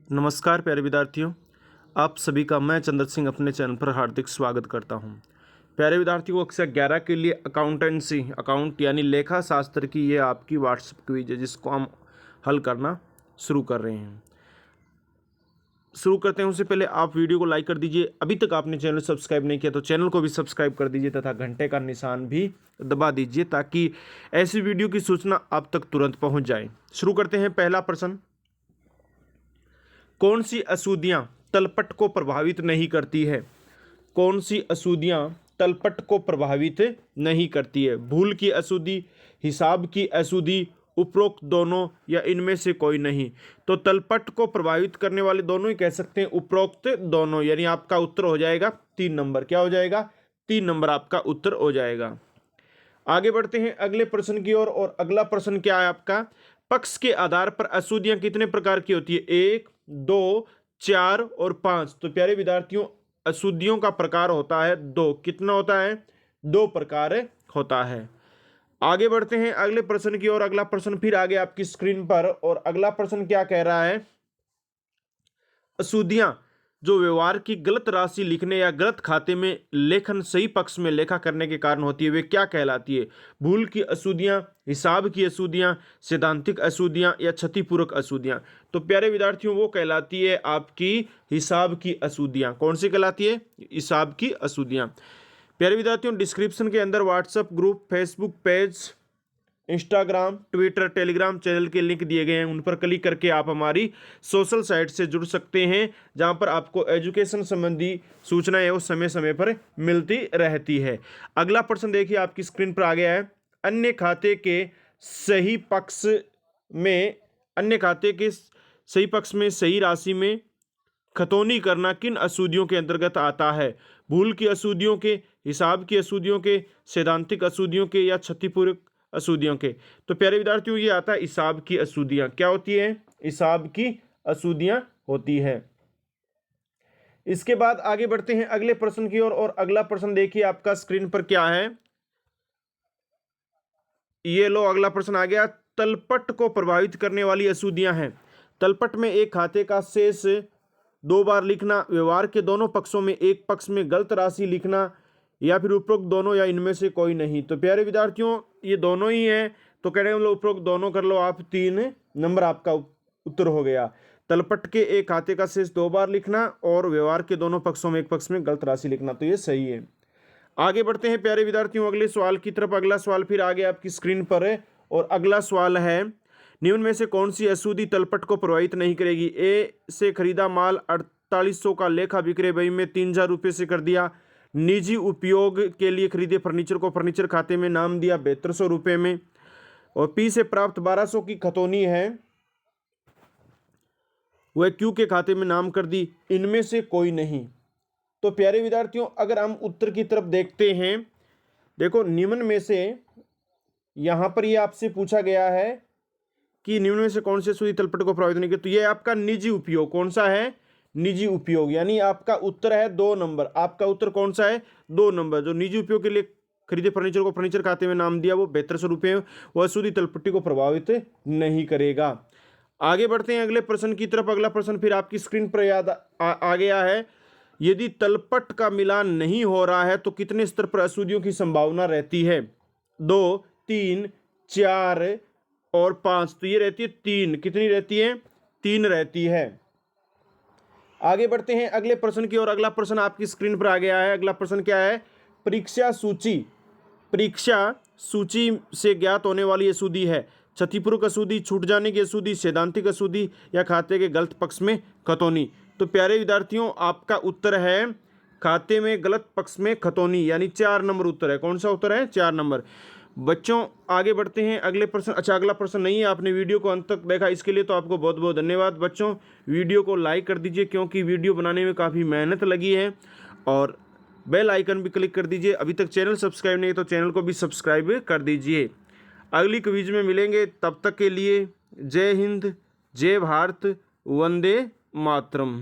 नमस्कार प्यारे विद्यार्थियों, आप सभी का मैं चंद्र सिंह अपने चैनल पर हार्दिक स्वागत करता हूं। प्यारे विद्यार्थियों, कक्षा 11 के लिए अकाउंट यानी लेखा शास्त्र की ये आपकी व्हाट्सएप क्विज है जिसको हम हल करना शुरू कर रहे हैं। शुरू करते हैं उससे पहले आप वीडियो को लाइक कर दीजिए। अभी तक आपने चैनल सब्सक्राइब नहीं किया तो चैनल को भी सब्सक्राइब कर दीजिए तथा घंटे का निशान भी दबा दीजिए ताकि ऐसी वीडियो की सूचना आप तक तुरंत पहुँच जाए। शुरू करते हैं। पहला प्रश्न, कौन सी अशुद्धियां तलपट को प्रभावित नहीं करती है? कौन सी अशुद्धियां तलपट को प्रभावित नहीं करती है? भूल की अशुद्धि, हिसाब की अशुद्धि, उपरोक्त दोनों या इनमें से कोई नहीं। तो तलपट को प्रभावित करने वाले दोनों ही कह सकते हैं, उपरोक्त दोनों, यानी आपका उत्तर हो जाएगा 3 नंबर। क्या हो जाएगा? 3 नंबर आपका उत्तर हो जाएगा। आगे बढ़ते हैं अगले प्रश्न की ओर। और अगला प्रश्न क्या है आपका? पक्ष के आधार पर अशुद्धियां कितने प्रकार की होती है? 1, 2, 4 और 5। तो प्यारे विद्यार्थियों, अशुद्धियों का प्रकार होता है 2। कितना होता है? 2 प्रकार होता है। आगे बढ़ते हैं अगले प्रश्न की ओर। अगला प्रश्न फिर आगे आपकी स्क्रीन पर। और अगला प्रश्न क्या कह रहा है? अशुद्धियां जो व्यवहार की गलत राशि लिखने या गलत खाते में लेखन सही पक्ष में लेखा करने के कारण होती है, वे क्या कहलाती है? भूल की अशुद्धियां, हिसाब की अशुद्धियां, सैद्धांतिक अशुद्धियां या क्षतिपूरक अशुद्धियां। तो प्यारे विद्यार्थियों, वो कहलाती है आपकी हिसाब की अशुद्धियां। कौन सी कहलाती है? हिसाब की अशुद्धियां। प्यारे विद्यार्थियों, डिस्क्रिप्शन के अंदर WhatsApp group, Facebook page, Instagram, Twitter, Telegram channel के लिंक दिए गए हैं। उन पर क्लिक करके आप हमारी सोशल साइट से जुड़ सकते हैं, जहां पर आपको एजुकेशन संबंधी सूचनाएं वो समय समय पर मिलती रहती है। अगला प्रश्न देखिए, आपकी स्क्रीन पर आ गया है। अन्य खाते के सही पक्ष में सही राशि में खतौनी करना किन अशुद्धियों के अंतर्गत आता है? भूल की अशुद्धियों के, हिसाब की अशुद्धियों के, सैद्धांतिक अशुद्धियों के या क्षतिपूरक अशुद्धियों के? तो प्यारे विद्यार्थियों, ये आता है हिसाब की अशुद्धियां। क्या होती है? हिसाब की अशुद्धियां होती है। इसके बाद आगे बढ़ते हैं अगले प्रश्न की ओर। और अगला प्रश्न देखिए आपका स्क्रीन पर क्या है। ये लो, अगला प्रश्न आ गया। तलपट को प्रभावित करने वाली अशुद्धियां हैं। तलपट में एक खाते का शेष 2 बार लिखना, व्यवहार के दोनों पक्षों में एक पक्ष में गलत राशि लिखना, या फिर उपरोक्त दोनों या इनमें से कोई नहीं। तो प्यारे विद्यार्थियों, ये दोनों ही हैं, तो कह रहे हैं उपरोक्त दोनों कर लो आप। 3 नंबर आपका उत्तर हो गया। तलपट के एक खाते का शेष 2 बार लिखना और व्यवहार के दोनों पक्षों में एक पक्ष में गलत राशि लिखना, तो ये सही है। आगे बढ़ते हैं प्यारे विद्यार्थियों अगले सवाल की तरफ। अगला सवाल फिर आगे आपकी स्क्रीन पर है। और अगला सवाल है, निम्न में से कौन सी अशुद्धि तलपट को प्रभावित नहीं करेगी? ए से खरीदा माल 4800 का लेखा विक्रय बही में 3000 रुपये से कर दिया। निजी उपयोग के लिए खरीदे फर्नीचर को फर्नीचर खाते में नाम दिया 7200 रुपये में। और पी से प्राप्त 1200 की खतौनी है, वह क्यू के खाते में नाम कर दी। इनमें से कोई नहीं। तो प्यारे विद्यार्थियों, अगर हम उत्तर की तरफ देखते हैं, देखो निम्न में से यहां पर यह आपसे पूछा गया है कि निम्न में से कौन से अशुद्धि तलपट को प्रभावित नहीं करती? तो यह आपका निजी उपयोग। कौन सा है? निजी उपयोग, यानी आपका उत्तर है 2 नंबर। आपका उत्तर कौन सा है? 2 नंबर। जो निजी उपयोग के लिए खरीदे फर्नीचर को फर्नीचर खाते में नाम दिया वो 7200 रुपये, वह अशुद्धि तलपट्टी को प्रभावित नहीं करेगा। आगे बढ़ते हैं अगले प्रश्न की तरफ। अगला प्रश्न फिर आपकी स्क्रीन पर आ गया है। यदि तलपट का मिलान नहीं हो रहा है तो कितने स्तर पर अशुद्धियों की संभावना रहती है? 2, 3, 4 और 5। तो ये रहती है 3। कितनी रहती है? 3 रहती है। आगे बढ़ते हैं अगले प्रश्न की ओर। अगला प्रश्न आपकी स्क्रीन पर आ गया है। अगला प्रश्न क्या है? परीक्षा सूची से ज्ञात होने वाली अशुद्धि है क्षतिपूरक अशुद्धि, छूट जाने की अशुद्धि, सैद्धांतिक अशुद्धि या खाते के गलत पक्ष में खतौनी। तो प्यारे विद्यार्थियों, आपका उत्तर है खाते में गलत पक्ष में खतौनी, यानी 4 नंबर उत्तर है। कौन सा उत्तर है? 4 नंबर। बच्चों आगे बढ़ते हैं अगले प्रश्न। अच्छा, अगला प्रश्न नहीं है। आपने वीडियो को अंत तक देखा, इसके लिए तो आपको बहुत बहुत धन्यवाद। बच्चों वीडियो को लाइक कर दीजिए क्योंकि वीडियो बनाने में काफ़ी मेहनत लगी है। और बेल आइकन भी क्लिक कर दीजिए। अभी तक चैनल सब्सक्राइब नहीं है तो चैनल को भी सब्सक्राइब कर दीजिए। अगली क्विज में मिलेंगे, तब तक के लिए जय हिंद, जय भारत, वंदे मातरम।